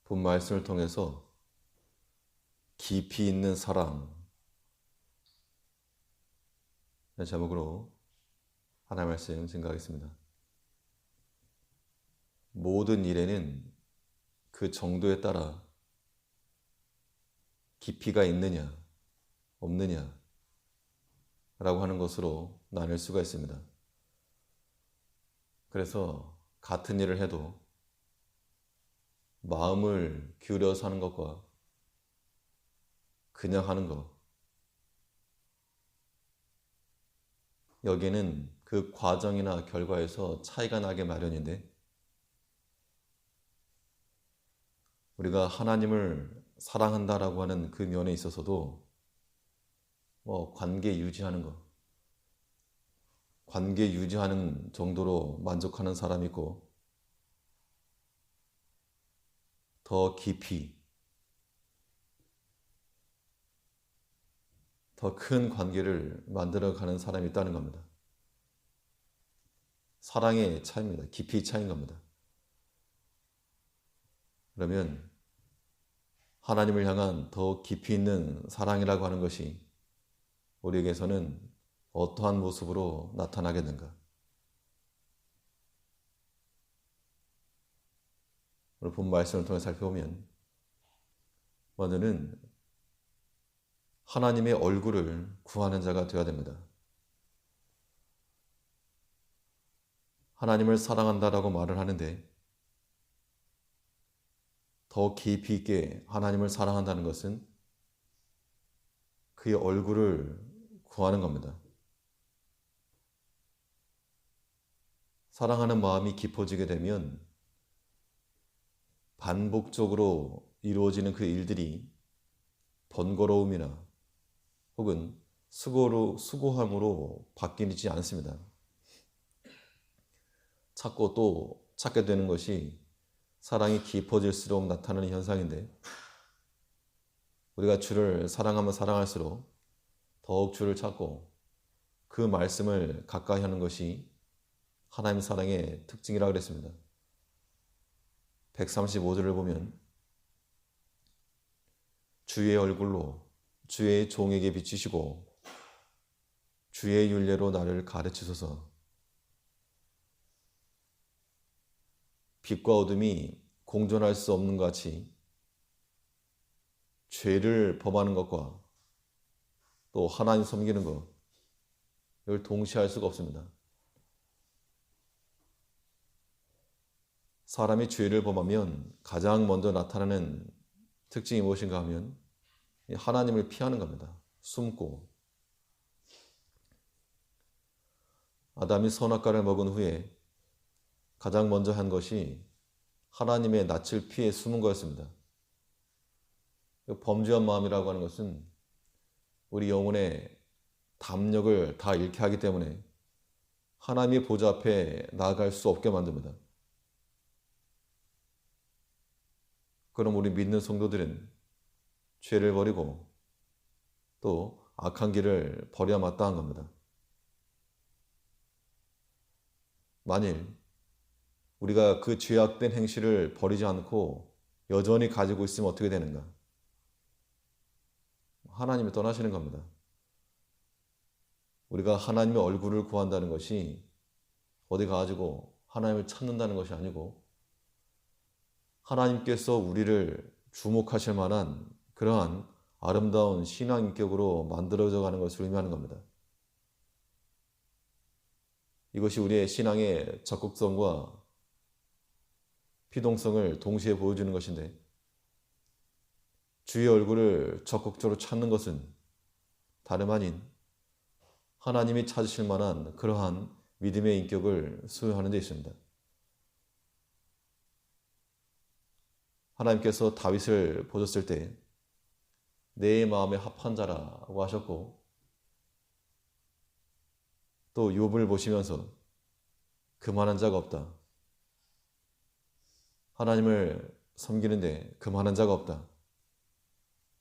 본 말씀을 통해서 깊이 있는 사랑 라는 제목으로 하나의 말씀 증거하겠습니다. 모든 일에는 그 정도에 따라 깊이가 있느냐 없느냐 라고 하는 것으로 나눌 수가 있습니다. 그래서 같은 일을 해도 마음을 기울여서 하는 것과 그냥 하는 것, 여기에는 그 과정이나 결과에서 차이가 나게 마련인데, 우리가 하나님을 사랑한다라고 하는 그 면에 있어서도 관계 유지하는 것, 관계 유지하는 정도로 만족하는 사람이 있고, 더 깊이 더 큰 관계를 만들어가는 사람이 있다는 겁니다. 사랑의 차이입니다. 깊이의 차이인 겁니다. 그러면 하나님을 향한 더 깊이 있는 사랑이라고 하는 것이 우리에게서는 어떠한 모습으로 나타나겠는가? 오늘 본 말씀을 통해 살펴보면 먼저는 하나님의 얼굴을 구하는 자가 되어야 됩니다. 하나님을 사랑한다라고 말을 하는데 더 깊이 있게 하나님을 사랑한다는 것은 그의 얼굴을 구하는 겁니다. 사랑하는 마음이 깊어지게 되면 반복적으로 이루어지는 그 일들이 번거로움이나 혹은 수고함으로 바뀌지 않습니다. 찾고 또 찾게 되는 것이 사랑이 깊어질수록 나타나는 현상인데, 우리가 주를 사랑하면 사랑할수록 더욱 주를 찾고 그 말씀을 가까이 하는 것이 하나님의 사랑의 특징이라고 그랬습니다. 135절을 보면 주의 얼굴로 주의 종에게 비치시고 주의 율례로 나를 가르치소서. 빛과 어둠이 공존할 수 없는 것 같이 죄를 범하는 것과 또 하나님 섬기는 것, 이걸 동시에 할 수가 없습니다. 사람이 죄를 범하면 가장 먼저 나타나는 특징이 무엇인가 하면 하나님을 피하는 겁니다. 숨고. 아담이 선악과를 먹은 후에 가장 먼저 한 것이 하나님의 낯을 피해 숨은 거였습니다. 범죄한 마음이라고 하는 것은 우리 영혼의 담력을 다 잃게 하기 때문에 하나님의 보좌 앞에 나아갈 수 없게 만듭니다. 그럼 우리 믿는 성도들은 죄를 버리고 또 악한 길을 버려야 마땅한 겁니다. 만일 우리가 그 죄악된 행실을 버리지 않고 여전히 가지고 있으면 어떻게 되는가? 하나님이 떠나시는 겁니다. 우리가 하나님의 얼굴을 구한다는 것이 어디 가가지고 하나님을 찾는다는 것이 아니고 하나님께서 우리를 주목하실 만한 그러한 아름다운 신앙 인격으로 만들어져 가는 것을 의미하는 겁니다. 이것이 우리의 신앙의 적극성과 피동성을 동시에 보여주는 것인데, 주의 얼굴을 적극적으로 찾는 것은 다름 아닌 하나님이 찾으실 만한 그러한 믿음의 인격을 소유하는 데 있습니다. 하나님께서 다윗을 보셨을 때 내 마음에 합한 자라고 하셨고, 또 욥을 보시면서 그만한 자가 없다. 하나님을 섬기는데 그만한 자가 없다.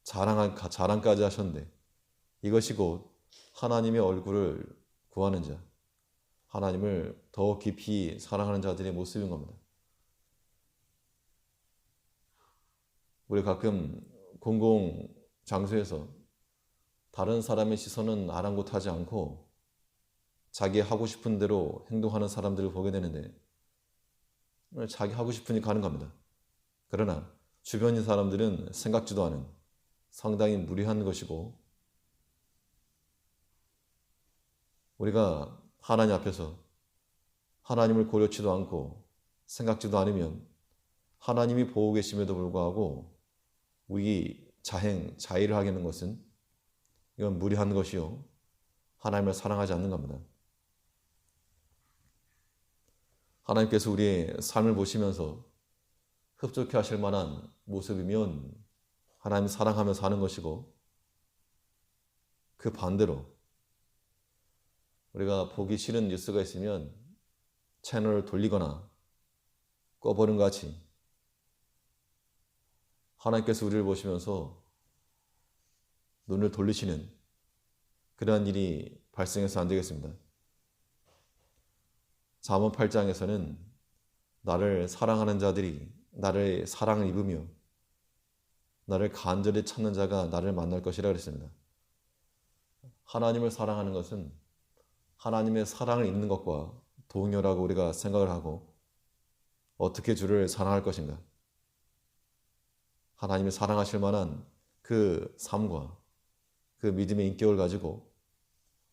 자랑까지 하셨는데 이것이 곧 하나님의 얼굴을 구하는 자, 하나님을 더 깊이 사랑하는 자들의 모습인 겁니다. 우리 가끔 공공 장소에서 다른 사람의 시선은 아랑곳하지 않고 자기 하고 싶은 대로 행동하는 사람들을 보게 되는데, 자기 하고 싶으니까 하는 겁니다. 그러나 주변의 사람들은 생각지도 않은 상당히 무리한 것이고, 우리가 하나님 앞에서 하나님을 고려치도 않고 생각지도 않으면 하나님이 보고 계심에도 불구하고 우리 자의를 하겠는 것은, 이건 무리한 것이요, 하나님을 사랑하지 않는 겁니다. 하나님께서 우리의 삶을 보시면서 흡족해 하실 만한 모습이면 하나님 사랑하며 사는 것이고, 그 반대로 우리가 보기 싫은 뉴스가 있으면 채널을 돌리거나 꺼버린 것 같이 하나님께서 우리를 보시면서 눈을 돌리시는 그러한 일이 발생해서 안 되겠습니다. 잠언 8장에서는 나를 사랑하는 자들이 나를 사랑을 입으며 나를 간절히 찾는 자가 나를 만날 것이라 그랬습니다. 하나님을 사랑하는 것은 하나님의 사랑을 입는 것과 동요라고 우리가 생각을 하고, 어떻게 주를 사랑할 것인가? 하나님이 사랑하실 만한 그 삶과 그 믿음의 인격을 가지고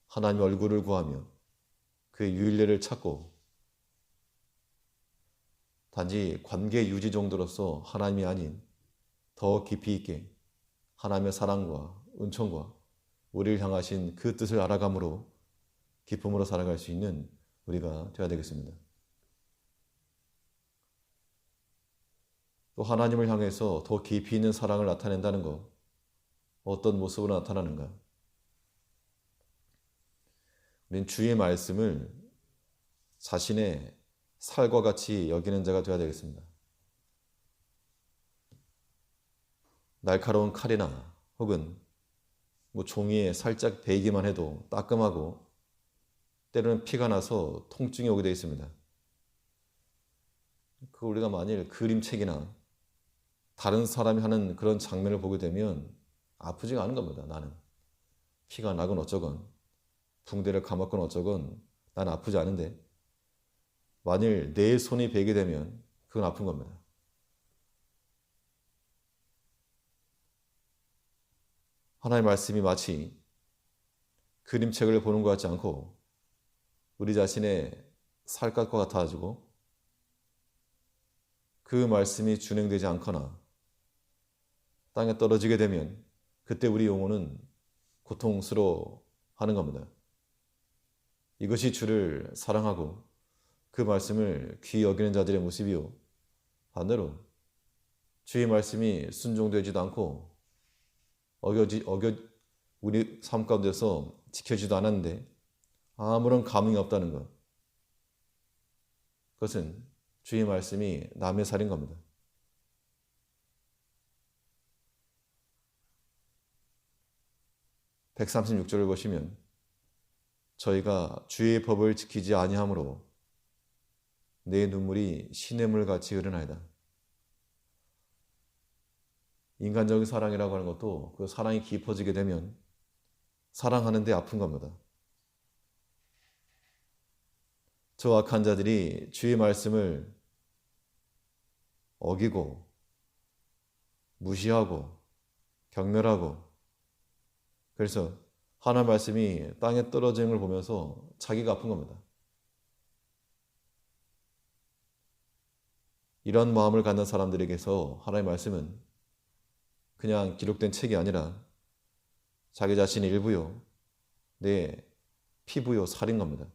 하나님의 얼굴을 구하며 그 유일례를 찾고, 단지 관계 유지 정도로서 하나님이 아닌 더 깊이 있게 하나님의 사랑과 은총과 우리를 향하신 그 뜻을 알아감으로 기쁨으로 살아갈 수 있는 우리가 되어야 되겠습니다. 또 하나님을 향해서 더 깊이 있는 사랑을 나타낸다는 것, 어떤 모습으로 나타나는가? 우리는 주의 말씀을 자신의 살과 같이 여기는 자가 되어야 되겠습니다. 날카로운 칼이나 혹은 종이에 살짝 베이기만 해도 따끔하고 때로는 피가 나서 통증이 오게 되어 있습니다. 우리가 만일 그림책이나 다른 사람이 하는 그런 장면을 보게 되면 아프지가 않은 겁니다. 나는 피가 나건 어쩌건 붕대를 감았건 어쩌건 난 아프지 않은데, 만일 내 손이 베게 되면 그건 아픈 겁니다. 하나님의 말씀이 마치 그림책을 보는 것 같지 않고 우리 자신의 살갗과 같아가지고 그 말씀이 준행되지 않거나 땅에 떨어지게 되면 그때 우리 영혼은 고통스러워하는 겁니다. 이것이 주를 사랑하고 그 말씀을 귀히 여기는 자들의 모습이요, 반대로 주의 말씀이 순종되지도 않고 우리 삶 가운데서 지켜지도 않았는데 아무런 감흥이 없다는 것, 그것은 주의 말씀이 남의 살인 겁니다. (136절을) 보시면 저희가 주의 법을 지키지 아니하므로 내 눈물이 시냇물같이 흐르나이다. 인간적인 사랑이라고 하는 것도 그 사랑이 깊어지게 되면 사랑하는데 아픈 겁니다. 저 악한 자들이 주의 말씀을 어기고 무시하고 경멸하고, 그래서 하나님 말씀이 땅에 떨어지는 걸 보면서 자기가 아픈 겁니다. 이런 마음을 갖는 사람들에게서 하나님의 말씀은 그냥 기록된 책이 아니라 자기 자신의 일부요, 내 피부요, 살인 겁니다.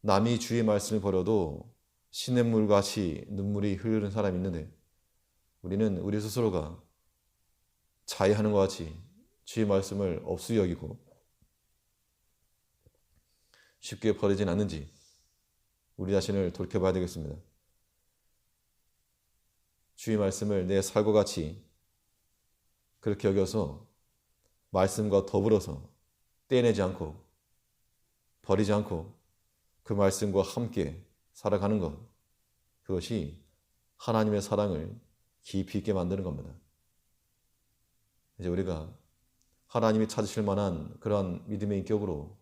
남이 주의 말씀을 버려도 시냇물같이 눈물이 흐르는 사람이 있는데, 우리는 우리 스스로가 자해하는 것 같이 주의 말씀을 없이 여기고 쉽게 버리진 않는지 우리 자신을 돌켜봐야 되겠습니다. 주의 말씀을 내 살과 같이 그렇게 여겨서 말씀과 더불어서 떼내지 않고 버리지 않고 그 말씀과 함께 살아가는 것, 그것이 하나님의 사랑을 깊이 있게 만드는 겁니다. 이제 우리가 하나님이 찾으실 만한 그러한 믿음의 인격으로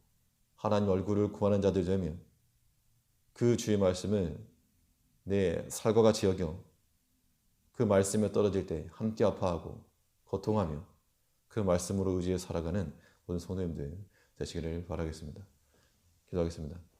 하나님 얼굴을 구하는 자들이 되며 그 주의 말씀을 내 살과 같이 여겨 그 말씀에 떨어질 때 함께 아파하고 고통하며 그 말씀으로 의지해 살아가는 모든 성도님들 되시기를 바라겠습니다. 기도하겠습니다.